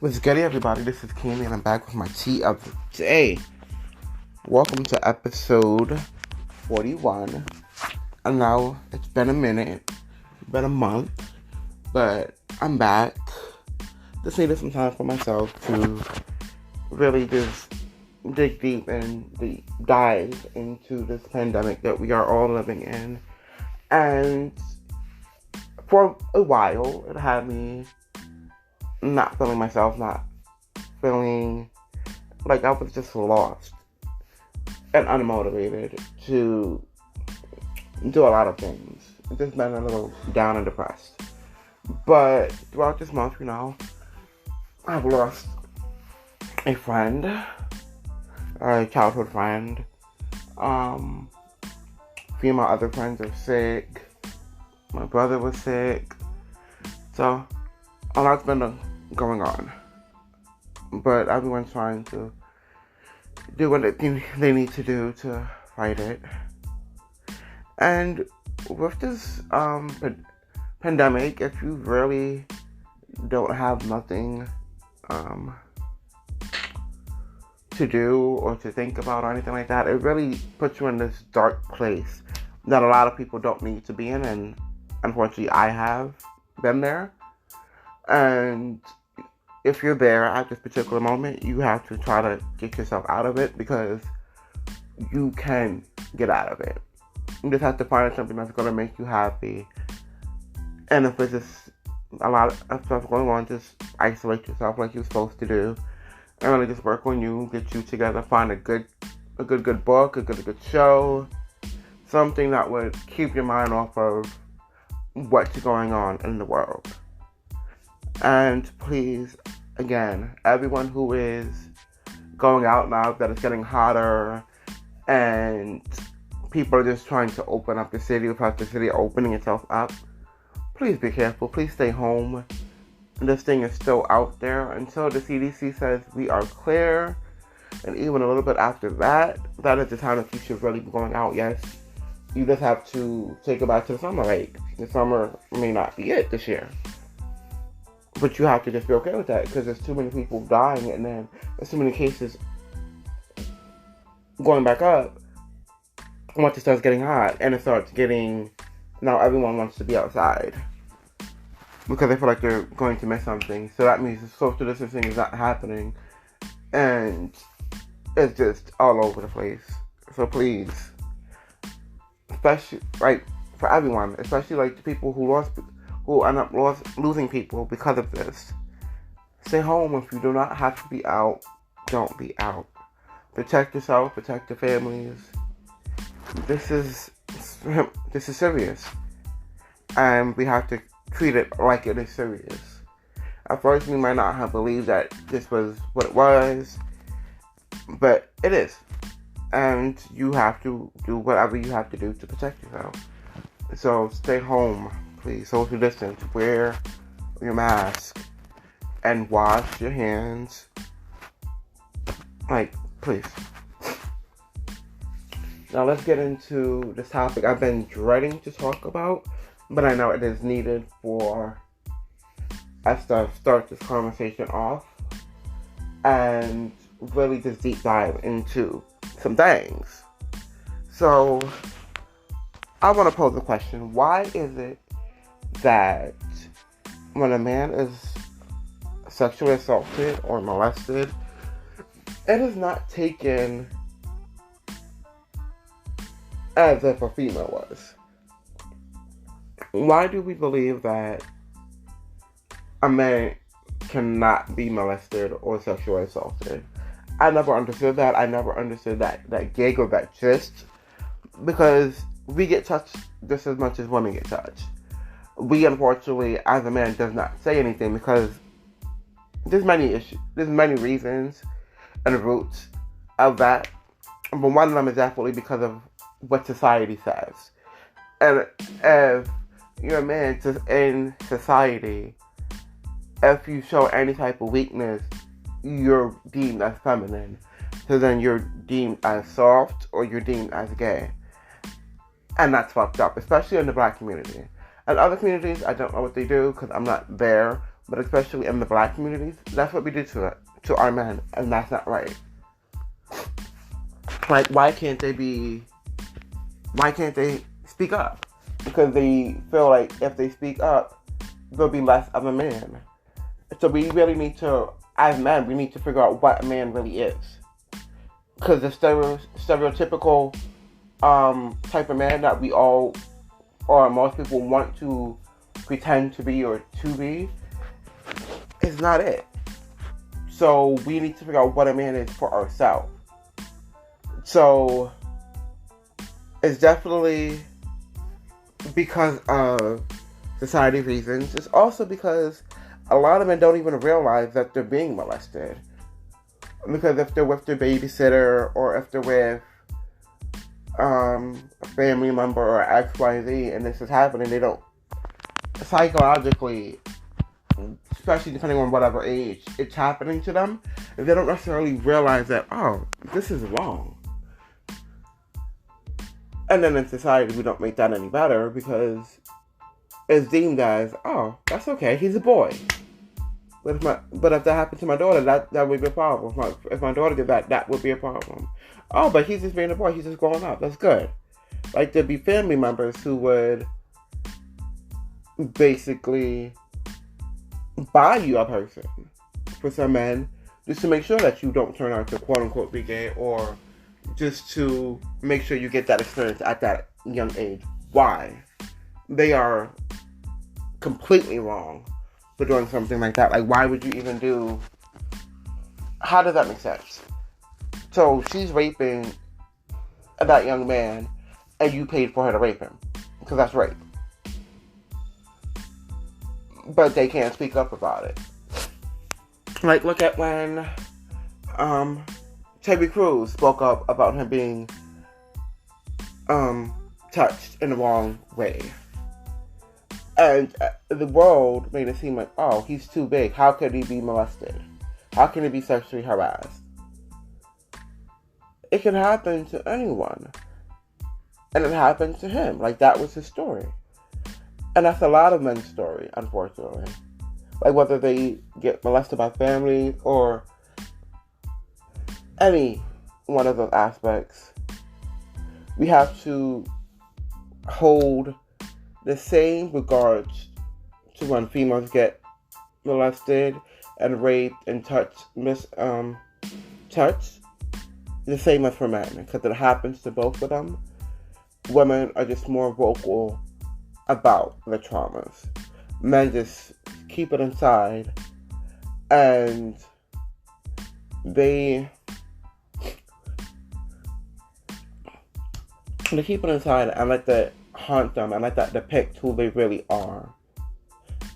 What's good, everybody? This is Kenny, and I'm back with my tea of the day. Welcome to episode 41. And now it's been a minute, been a month, but I'm back. Just needed some time for myself to really just dig deep and dive into this pandemic that we are all living in. And for a while, it had me not feeling myself, not feeling like I was just lost and unmotivated to do a lot of things. Just been a little down and depressed. But throughout this month, I've lost a friend, a childhood friend. A few of my other friends are sick. My brother was sick. So a lot's been going on. But everyone's trying to do what they need to do to fight it. And with this pandemic, if you really don't have nothing to do or to think about or anything like that, it really puts you in this dark place that a lot of people don't need to be in. And unfortunately, I have been there. And if you're there at this particular moment, you have to try to get yourself out of it, because you can get out of it. You just have to find something that's going to make you happy. And if there's just a lot of stuff going on, just isolate yourself like you're supposed to do. And really just work on you, get you together, find a good book, a good show. Something that would keep your mind off of what's going on in the world. And please, again, everyone who is going out now that it's getting hotter and people are just trying to open up the city without the city opening itself up, please be careful. Please stay home. This thing is still out there until the CDC says we are clear. And even a little bit after that, that is the time that you should really be going out. Yes, you just have to take it back to the summer. Like, the summer may not be it this year. But you have to just be okay with that, because there's too many people dying, and then there's too many cases going back up once it starts getting hot, and it starts getting, now everyone wants to be outside because they feel like they're going to miss something. So that means the social distancing is not happening, and it's just all over the place. So please, especially like for everyone, especially like the people who end up losing people because of this. Stay home. If you do not have to be out, don't be out. Protect yourself, protect your families. This is serious. And we have to treat it like it is serious. At first, we might not have believed that this was what it was, but it is. And you have to do whatever you have to do to protect yourself. So stay home. Please social distance, wear your mask, and wash your hands. Like, please. Now let's get into this topic I've been dreading to talk about, but I know it is needed for us to start this conversation off and really just deep dive into some things. So, I want to pose a question. Why is it that when a man is sexually assaulted or molested, it is not taken as if a female was? Why do we believe that a man cannot be molested or sexually assaulted? I never understood that. I never understood that gig or that gist, because we get touched just as much as women get touched. We, unfortunately, as a man, does not say anything because there's many reasons and roots of that. But one of them is definitely because of what society says. And if you're a man in society, if you show any type of weakness, you're deemed as feminine. So then you're deemed as soft or you're deemed as gay. And that's fucked up, especially in the black community. And other communities, I don't know what they do because I'm not there. but especially in the black communities, that's what we do to our men, and that's not right. Like, why can't they speak up? Because they feel like if they speak up, they'll be less of a man. So we really need to, as men, we need to figure out what a man really is. Because the stereotypical type of man that we all, or most people want to pretend to be or to be, is not it. So we need to figure out what a man is for ourselves. So it's definitely because of society reasons. It's also because a lot of men don't even realize that they're being molested. Because if they're with their babysitter, or if they're with a family member or XYZ, and this is happening, they don't psychologically, especially depending on whatever age it's happening to them, they don't necessarily realize that, oh, this is wrong. And then in society, we don't make that any better because it's deemed as, oh, that's okay, he's a boy. But if that happened to my daughter, that would be a problem. If my daughter did that would be a problem. Oh, but he's just being a boy, he's just growing up, that's good. Like, there'd be family members who would basically buy you a person for some men just to make sure that you don't turn out to quote-unquote be gay, or just to make sure you get that experience at that young age. Why? They are completely wrong for doing something like that. Like, why would you even do... How does that make sense? So, she's raping that young man, and you paid for her to rape him. Because that's rape. But they can't speak up about it. Like, look at when Terry Crews spoke up about him being touched in the wrong way. And the world made it seem like, oh, he's too big. How could he be molested? How can he be sexually harassed? It can happen to anyone. And it happened to him. Like, that was his story. And that's a lot of men's story, unfortunately. Like, whether they get molested by family or any one of those aspects, we have to hold the same regards to when females get molested and raped and touched, the same as for men, because it happens to both of them. Women are just more vocal about the traumas. Men just keep it inside, and they keep it inside and let that haunt them and let that depict who they really are.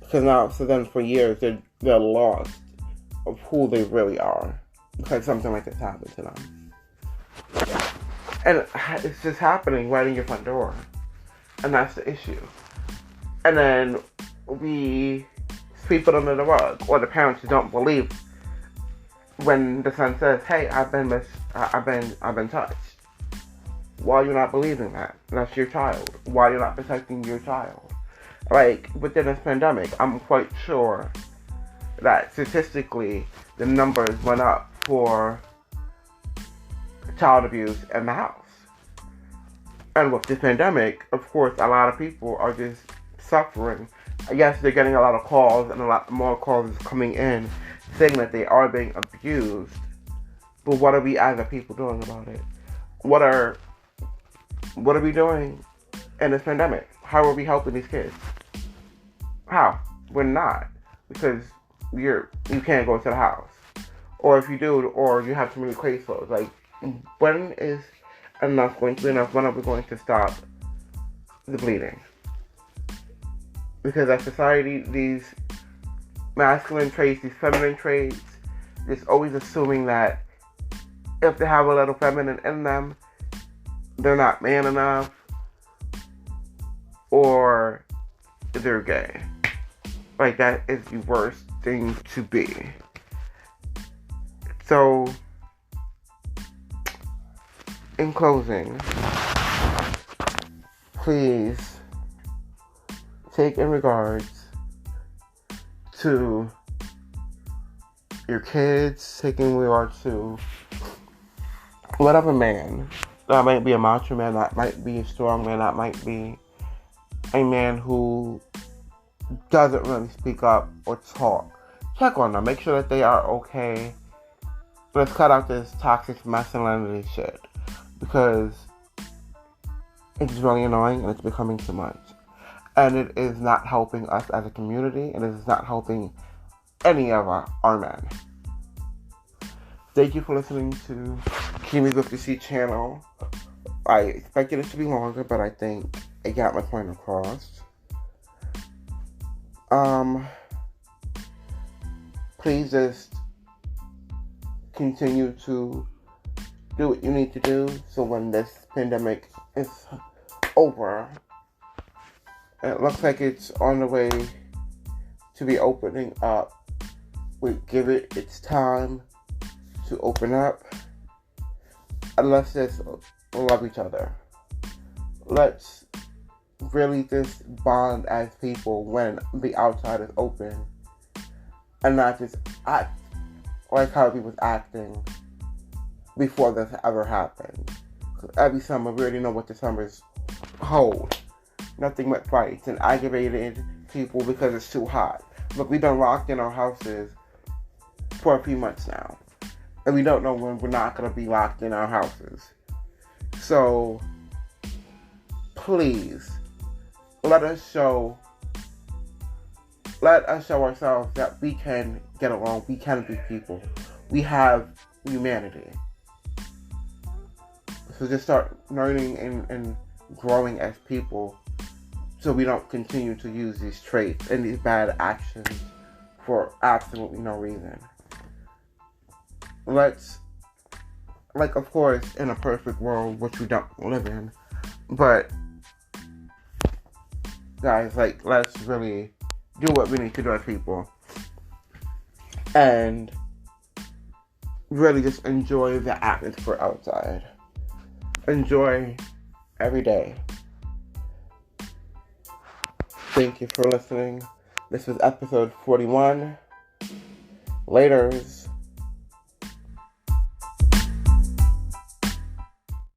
Because now, so then for years, they're lost of who they really are because something like this happened to them. And it's just happening right in your front door. And that's the issue. And then we sweep it under the rug, or the parents who don't believe when the son says, "Hey, I've been touched." Why are you not believing that? That's your child. Why are you not protecting your child? Like, within this pandemic, I'm quite sure that statistically the numbers went up for child abuse in the house. And with this pandemic, of course, a lot of people are just suffering. Yes, they're getting a lot of calls, and a lot more calls is coming in saying that they are being abused. But what are we as a people doing about it? What are we doing in this pandemic? How are we helping these kids? How? We're not. Because you can't go to the house. Or if you do, or you have too many caseloads. Like, when is enough going to be enough? When are we going to stop the bleeding? Because as society, these masculine traits, these feminine traits, it's always assuming that if they have a little feminine in them, they're not man enough, or they're gay. Like, that is the worst thing to be. So, in closing, please take in regards to your kids, taking regard to whatever man. That might be a macho man, that might be a strong man, that might be a man who doesn't really speak up or talk. Check on them. Make sure that they are okay. Let's cut out this toxic masculinity shit. Because it's really annoying and it's becoming too much. And it is not helping us as a community. And it is not helping any of our men. Thank you for listening to Kimmy's with the C channel. I expected it to be longer, but I think I got my point across. Please just continue to do what you need to do so when this pandemic is over, it looks like it's on the way to be opening up. We give it its time to open up, and let's just love each other. Let's really just bond as people when the outside is open, and not just act like how we was acting before this ever happened. Because every summer, we already know what the summers hold. Nothing but fights and aggravated people because it's too hot. But we've been locked in our houses for a few months now. And we don't know when we're not going to be locked in our houses. So, please, let us show ourselves that we can get along, we can be people. We have humanity. So just start learning and growing as people so we don't continue to use these traits and these bad actions for absolutely no reason. Let's, of course, in a perfect world, which we don't live in, but guys, let's really do what we need to do as people and really just enjoy the atmosphere outside. Enjoy every day. Thank you for listening. This was episode 41. Laters.